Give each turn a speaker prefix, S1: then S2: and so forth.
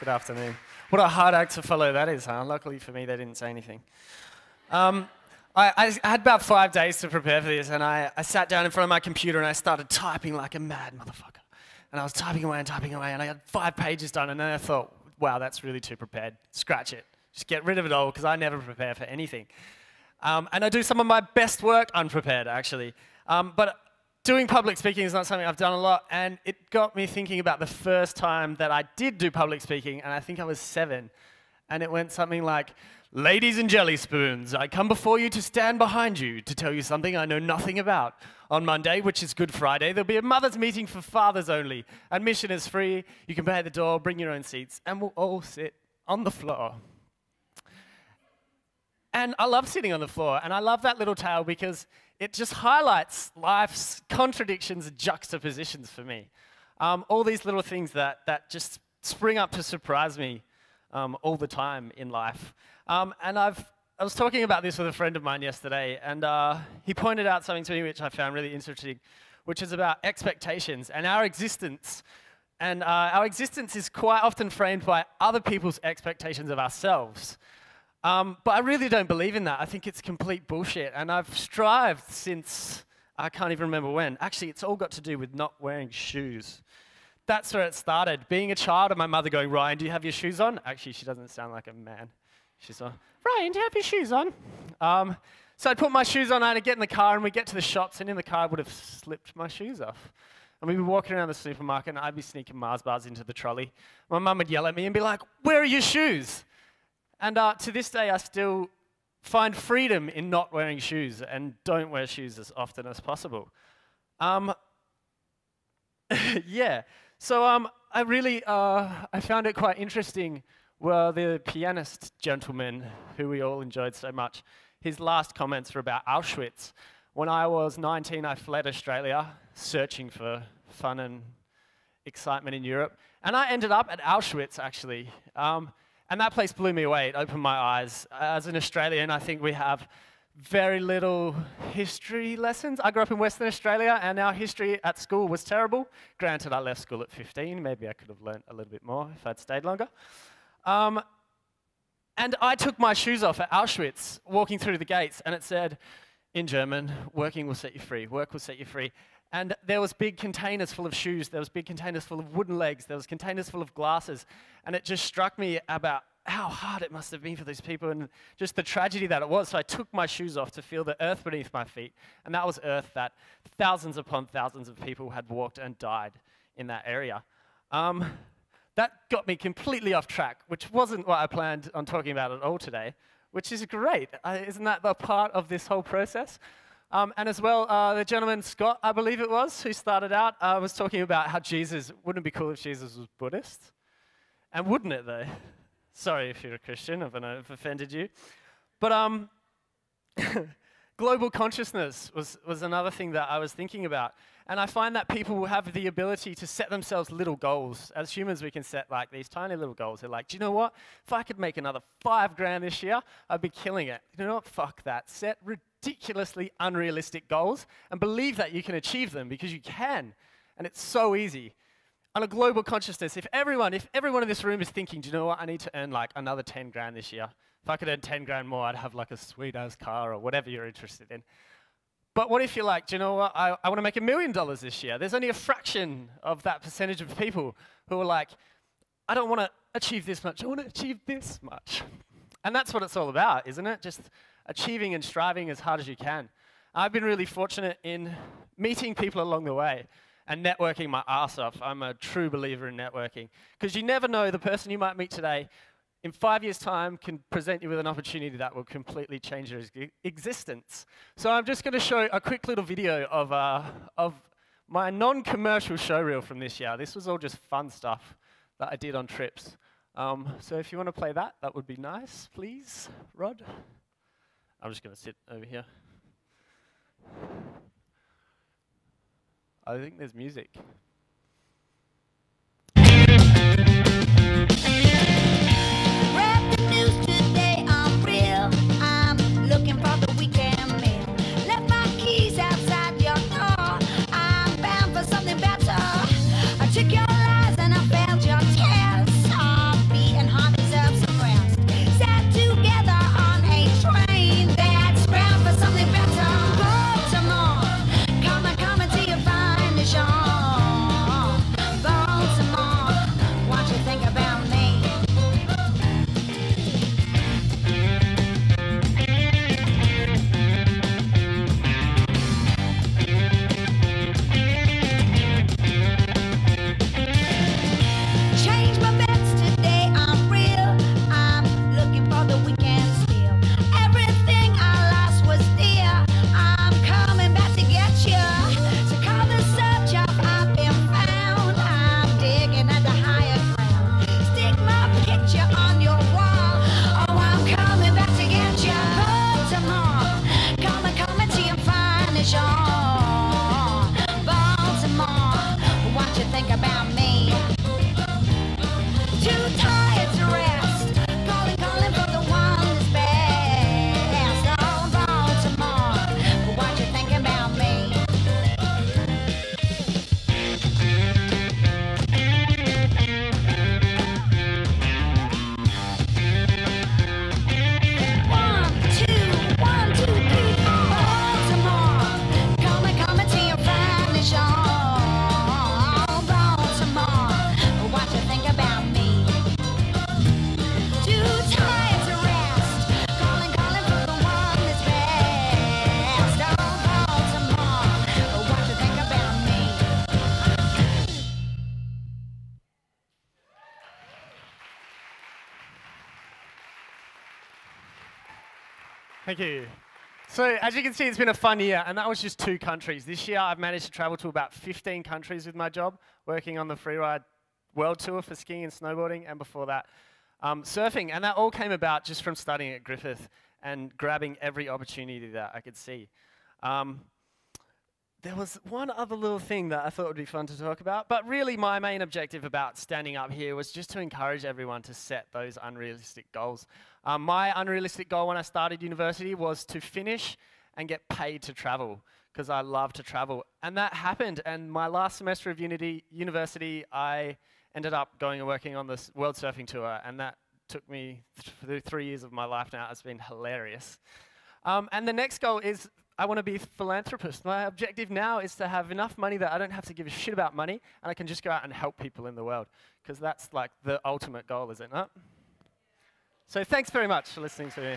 S1: Good afternoon. What a hard act to follow that is, huh? Luckily for me, they didn't say anything. I had about 5 days to prepare for this, and I sat down in front of my computer and I started typing like a mad motherfucker. And I was typing away, and I had 5 pages done, and then I thought, wow, that's really too prepared. Scratch it. Just get rid of it all, because I never prepare for anything. And I do some of my best work unprepared, actually. But doing public speaking is not something I've done a lot, and it got me thinking about the first time that I did do public speaking, and I think I was 7. And it went something like, "Ladies and jelly spoons, I come before you to stand behind you to tell you something I know nothing about. On Monday, which is Good Friday, there'll be a mother's meeting for fathers only. Admission is free. You can pay at the door, bring your own seats, and we'll all sit on the floor." And I love sitting on the floor, and I love that little tale because it just highlights life's contradictions and juxtapositions for me. All these little things that just spring up to surprise me all the time in life. And I was talking about this with a friend of mine yesterday, and he pointed out something to me which I found really interesting, which is about expectations and our existence. And our existence is quite often framed by other people's expectations of ourselves. But I really don't believe in that. I think it's complete bullshit. And I've strived since, I can't even remember when. Actually, it's all got to do with not wearing shoes. That's where it started. Being a child and my mother going, "Ryan, do you have your shoes on?" Actually, she doesn't sound like a man. She's like, "Ryan, do you have your shoes on?" So I'd put my shoes on, I'd get in the car, and we'd get to the shops, and in the car I would have slipped my shoes off. And we'd be walking around the supermarket, and I'd be sneaking Mars bars into the trolley. My mum would yell at me and be like, "Where are your shoes?" And to this day, I still find freedom in not wearing shoes and don't wear shoes as often as possible. Yeah. So I really I found it quite interesting. Well, the pianist gentleman, who we all enjoyed so much, his last comments were about Auschwitz. When I was 19, I fled Australia, searching for fun and excitement in Europe. And I ended up at Auschwitz, actually. And that place blew me away. It opened my eyes. As an Australian, I think we have very little history lessons. I grew up in Western Australia, and our history at school was terrible. Granted, I left school at 15. Maybe I could have learnt a little bit more if I'd stayed longer. And I took my shoes off at Auschwitz, walking through the gates, and it said, in German, "Working will set you free. Work will set you free." And there was big containers full of shoes. There was big containers full of wooden legs. There was containers full of glasses. And it just struck me about how hard it must have been for these people and just the tragedy that it was. So I took my shoes off to feel the earth beneath my feet. And that was earth that thousands upon thousands of people had walked and died in that area. That got me completely off track, which wasn't what I planned on talking about at all today, which is great. Isn't that the part of this whole process? And as well, the gentleman, Scott, I believe it was, who started out, was talking about how Jesus, wouldn't it be cool if Jesus was Buddhist? And wouldn't it, though? Sorry if you're a Christian, if I've offended you. But global consciousness was another thing that I was thinking about. And I find that people have the ability to set themselves little goals. As humans, we can set like these tiny little goals. They're like, do you know what? If I could make another 5 grand this year, I'd be killing it. You know what? Fuck that. Set ridiculously unrealistic goals and believe that you can achieve them, because you can. And it's so easy. On a global consciousness, if everyone in this room is thinking, do you know what? I need to earn like another 10 grand this year. If I could earn 10 grand more, I'd have like a sweet ass car or whatever you're interested in. But what if you're like, do you know what, I want to make $1 million this year? There's only a fraction of that percentage of people who are like, I don't want to achieve this much, I want to achieve this much. And that's what it's all about, isn't it? Just achieving and striving as hard as you can. I've been really fortunate in meeting people along the way and networking my ass off. I'm a true believer in networking, because you never know, the person you might meet today in 5 years' time can present you with an opportunity that will completely change your existence. So I'm just going to show a quick little video of my non-commercial showreel from this year. This was all just fun stuff that I did on trips. So if you want to play that, that would be nice, please, Rod. I'm just going to sit over here. I think there's music.
S2: Read the news today, I'm real. I'm looking for the weekend meal. Left my keys outside your door. I'm bound for something better. I took your lies and I failed your tests. Oh,
S1: Thank you. So as you can see, it's been a fun year, and that was just 2 countries. This year, I've managed to travel to about 15 countries with my job, working on the Freeride World Tour for skiing and snowboarding, and before that, surfing. And that all came about just from studying at Griffith and grabbing every opportunity that I could see. There was one other little thing that I thought would be fun to talk about, but really my main objective about standing up here was just to encourage everyone to set those unrealistic goals. My unrealistic goal when I started university was to finish and get paid to travel, because I love to travel. And that happened, and my last semester of university, I ended up going and working on this World Surfing Tour, and that took me through 3 years of my life now. It's been hilarious. And the next goal is I want to be a philanthropist. My objective now is to have enough money that I don't have to give a shit about money, and I can just go out and help people in the world, because that's like the ultimate goal, is it not? So thanks very much for listening to me.